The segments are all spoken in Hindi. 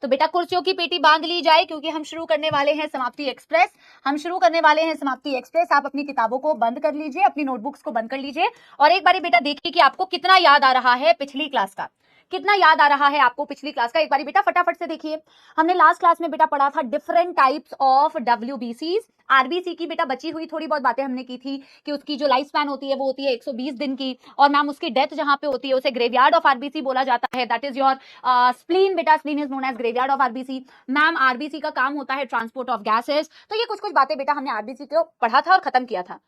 तो बेटा कुर्सियों की पेटी बांध ली जाए क्योंकि हम शुरू करने वाले हैं समाप्ति एक्सप्रेस। आप अपनी किताबों को बंद कर लीजिए, अपनी नोटबुक्स को बंद कर लीजिए और एक बारी बेटा देखिए कि आपको कितना याद आ रहा है पिछली क्लास का। कितना याद आ रहा है आपको पिछली क्लास का, एक बारी बेटा फटाफट से देखिए। हमने लास्ट क्लास में बेटा पढ़ा था डिफरेंट टाइप्स ऑफ डब्ल्यूबीसीज। आरबीसी की बेटा बची हुई थोड़ी बहुत बातें हमने की थी कि उसकी जो लाइफ स्पैन होती है वो होती है 120 दिन की, और मैम उसकी डेथ जहां पे होती है उसे ग्रेवयार्ड ऑफ आरबीसी बोला जाता है। दैट इज योर स्प्लीन बेटा, spleen is known as graveyard of RBC. Ma'am RBC का काम होता है ट्रांसपोर्ट ऑफ गैसेस। तो ये कुछ कुछ बातें बेटा हमने आरबीसी को पढ़ा था और खत्म किया था।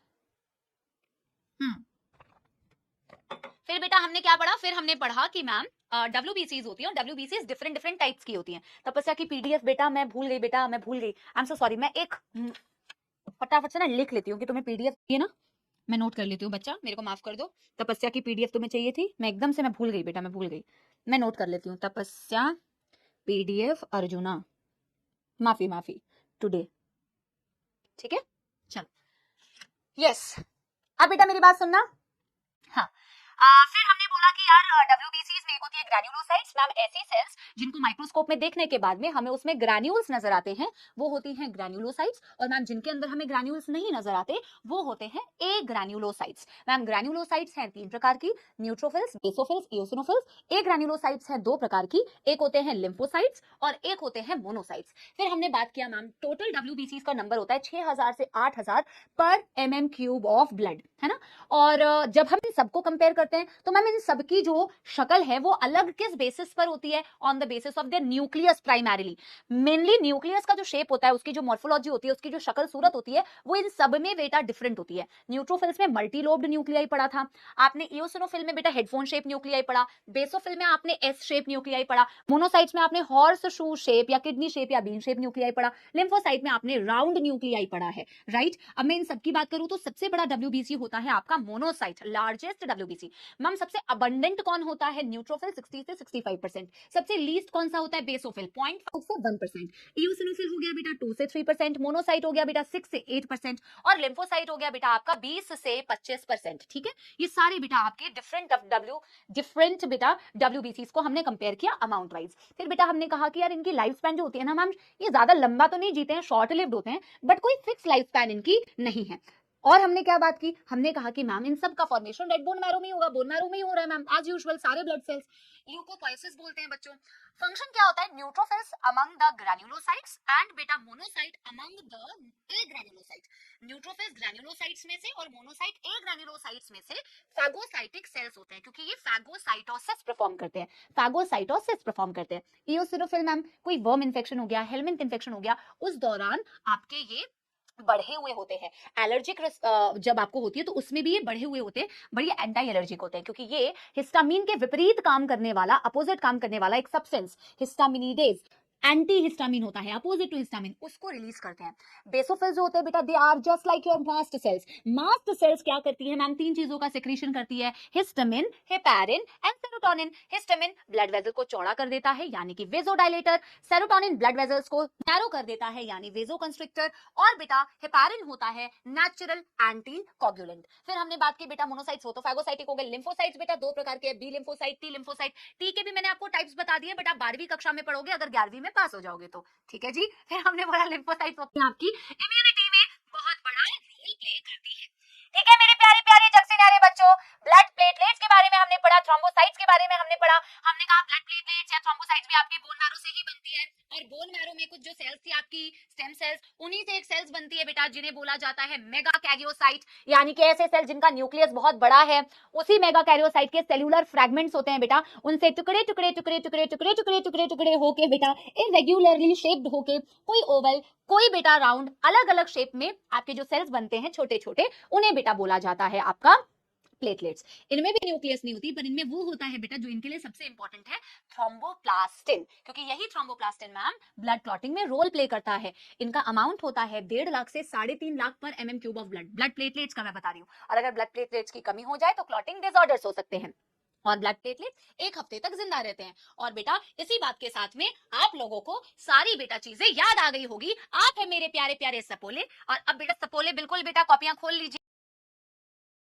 फिर बेटा हमने क्या पढ़ा, फिर हमने पढ़ा कि मैम डब्ल्यूबीसीज होती है और डब्ल्यूबीसीज डिफरेंट डिफरेंट टाइप्स की होती हैं। तपस्या की पीडीएफ बेटा मैं भूल गई, बेटा मैं भूल गई, आई एम सो सॉरी। मैं एक फटाफट से ना लिख लेती हूँ कि तुम्हें पीडीएफ चाहिए ना, मैं नोट कर लेती हूँ बच्चा, मेरे को माफ कर दो। तपस्या की पीडीएफ तुम्हें चाहिए थी, मैं एकदम से मैं भूल गई बेटा, मैं भूल गई, मैं नोट कर लेती हूँ। तपस्या पीडीएफ अर्जुना, माफी माफी टुडे, ठीक है चलो। यस, अब बेटा मेरी बात सुनना। हाँ, फिर हमने बोला कि यार डब्ल्यूबीसीज में एक होती है ग्रैन्युलोसाइट्स। मैम ऐसी सेल्स जिनको माइक्रोस्कोप में देखने के बाद में हमें उसमें ग्रैन्यूल्स नजर आते हैं वो होती हैं ग्रैन्युलोसाइट्स, और मैम जिनके अंदर हमें ग्रैन्यूल्स नहीं नजर आते वो होते हैं ए ग्रैन्युलोसाइट्स। मैम ग्रैन्युलोसाइट्स हैं 3 प्रकार की, न्यूट्रोफिल्स, बेसोफिल्स, इओसिनोफिल्स। ए ग्रैन्युलोसाइट्स हैं 2 प्रकार की, एक होते हैं लिम्फोसाइट्स और एक होते हैं मोनोसाइट्स। फिर हमने बात किया मैम टोटल डब्ल्यूबीसीज का नंबर होता है 6000 से 8000 पर एमएम क्यूब ऑफ ब्लड, है ना। और जब हम इन सबको कंपेयर करते हैं तो मैम इन सबकी जो शक्ल है वो अलग किस बेसिस पर होती है, on the basis of their nucleus primarily. Mainly nucleus का जो शेप होता है, उसकी जो मॉर्फोलॉजी होती है, उसकी जो शक्ल सूरत होती है वो इन सब में बेटा डिफरेंट होती है। न्यूट्रोफिल्स में मल्टीलोब्ड न्यूक्लियाई पढ़ा था आपने, इओसिनोफिल में बेटा हेडफोन शेप न्यूक्लियाई पढ़ा, बेसोफिल में आपने एस शेप न्यूक्लियाई पढ़ा, मोनोसाइट्स में आपने हॉर्स शू शेप या किडनी शेप या बीन शेप न्यूक्लियाई पढ़ा, लिम्फोसाइट में आपने राउंड न्यूक्लियाई पढ़ा है, राइट। अब मैं इन सबकी बात करूं तो सबसे बड़ा डब्ल्यूबीसी होता है आपका मोनोसाइट, लार्जेस्ट डब्ल्यूबीसी। मैम सबसे अबंडेंट कौन होता है, न्यूट्रोफिल 60 से 65%। सबसे लीस्ट कौन सा होता है, बेसोफिल 0.5 से 1%। इओसिनोफिल हो गया बेटा 2 से 3%, मोनोसाइट हो गया बेटा 6 से 8% और लिम्फोसाइट हो गया बेटा आपका 20 से 25%, ठीक है। ये सारे बेटा आपके डिफरेंट बेटा डब्ल्यूबीसीज को हमने कंपेयर किया अमाउंट वाइज। फिर बेटा हमने कहा कि यार इनकी लाइफ स्पैन जो होती है ना मैम, ये ज्यादा लंबा तो नहीं जीते हैं, शॉर्ट लिव्ड होते हैं, बट कोई फिक्स लाइफ स्पैन इनकी नहीं है। और हमने क्या बात की, हमने कहा कि मैम इन सब का फॉर्मेशन रेड बोन मैरो में ही होगा, बोन मैरो में ही हो रहा है मैम एज यूजुअल, सारे ब्लड सेल्स। ल्यूकोपोइसिस बोलते हैं बच्चों। फंक्शन क्या होता है, neutrophils among the granulocytes and बेटा monocyte among the agranulocyte. Neutrophils granulocytes में से और मोनोसाइट ए ग्रैन्युलोसाइट्स में से फैगोसाइटिक सेल्स होते हैं क्योंकि ये फैगोसाइटोसिस परफॉर्म करते हैं, फैगोसाइटोसिस परफॉर्म करते हैं। इओसिनोफिल मैम कोई वर्म इन्फेक्शन हो गया, हेलमिंथ इन्फेक्शन हो गया, उस दौरान आपके ये बढ़े हुए होते हैं। एलर्जिक जब आपको होती है तो उसमें भी ये बढ़े हुए होते हैं, बड़ी एंटी एलर्जिक होते हैं क्योंकि ये हिस्टामिन के विपरीत काम करने वाला, अपोजिट काम करने वाला एक सब्सटेंस हिस्टामिनिडेज, एंटी हिस्टामिन होता है, अपोजिट टू हिस्टामिन, उसको रिलीज करते हैं। बेसोफिल्स जो होते हैं बेटा they are just like your mast cells. Mast cells क्या करती है मैम, 3 चीजों का सेक्रेशन करती है, histamine, heparin and serotonin. Histamine blood vessel को चौड़ा कर देता है यानी कि वेजोडाइलेटर, सेरोटोनिन ब्लड वेसल्स को नैरो कर देता है यानी वेजोकंस्ट्रिक्टर, और बेटा हेपारिन होता है नेचुरल एंटी कोगुलेंट। फिर हमने बात की बेटा मोनोसाइट्स हो तो फैगोसाइटिक हो गए, लिम्फोसाइट्स बेटा 2 प्रकार के, B lymphocyte, T lymphocyte. T के भी मैंने आपको टाइप्स बता दिए बेटा, 12वीं कक्षा में पढ़ोगे अगर 11वीं में पास हो जाओगे तो, ठीक है जी। फिर हमने बोला लिम्फोसाइट्स होती है आपकी इम्यूनिटी में बहुत बड़ा रोल प्ले करती है, ठीक है मेरे प्यारे प्यारे जग से न्यारे बच्चों। ब्लड प्लेटलेट्स के बारे में हमने पढ़ा, थ्रोम्बोसाइट्स के बारे में हमने पढ़ा। हमने कहा ब्लड प्लेटलेट्स या थ्रोम्बोसाइट्स भी आपके बोन मैरो से ही बनती है, और बोन मैरो में कुछ जो सेल्स थी आपकी स्टेम सेल्स, उन्हीं से एक सेल्स बनती है बेटा जिन्हें बोला जाता है मेगा कैरियोसाइट, यानी कि ऐसे सेल जिनका न्यूक्लियस बहुत बड़ा है। उसी मेगा कैरियोसाइट के सेल्यूलर फ्रैगमेंट्स होते हैं बेटा, उनसे टुकड़े टुकड़े टुकड़े टुकड़े टुकड़े टुकड़े टुकड़े टुकड़े होके बेटा इरेगुलरली शेप्ड होके, कोई ओवल कोई बेटा राउंड, अलग अलग शेप में आपके जो सेल्स बनते हैं छोटे छोटे, उन्हें बेटा बोला जाता है आपका प्लेटलेट्स। इनमें भी न्यूक्लियस नहीं होती पर इनमें वो होता है बेटा जो इनके लिए सबसे इंपॉर्टेंट है, थ्रोम्बोप्लास्टिन, क्योंकि यही थ्रोम्बोप्लास्टिन मैम ब्लड क्लॉटिंग में रोल प्ले करता है। इनका अमाउंट होता है 1.5 लाख से 3.5 लाख पर MM cube of blood, blood platelets का मैं बता रही हूँ। और अगर ब्लड प्लेटलेट्स की कमी हो जाए तो क्लॉटिंग डिसऑर्डर्स हो सकते हैं, और ब्लड प्लेटलेट्स 1 हफ्ते तक जिंदा रहते हैं। और बेटा इसी बात के साथ में आप लोगों को सारी बेटा चीजें याद आ गई होगी। आप है मेरे प्यारे प्यारे सपोले, और अब बेटा सपोले बिल्कुल बेटा कॉपियां खोल लीजिए।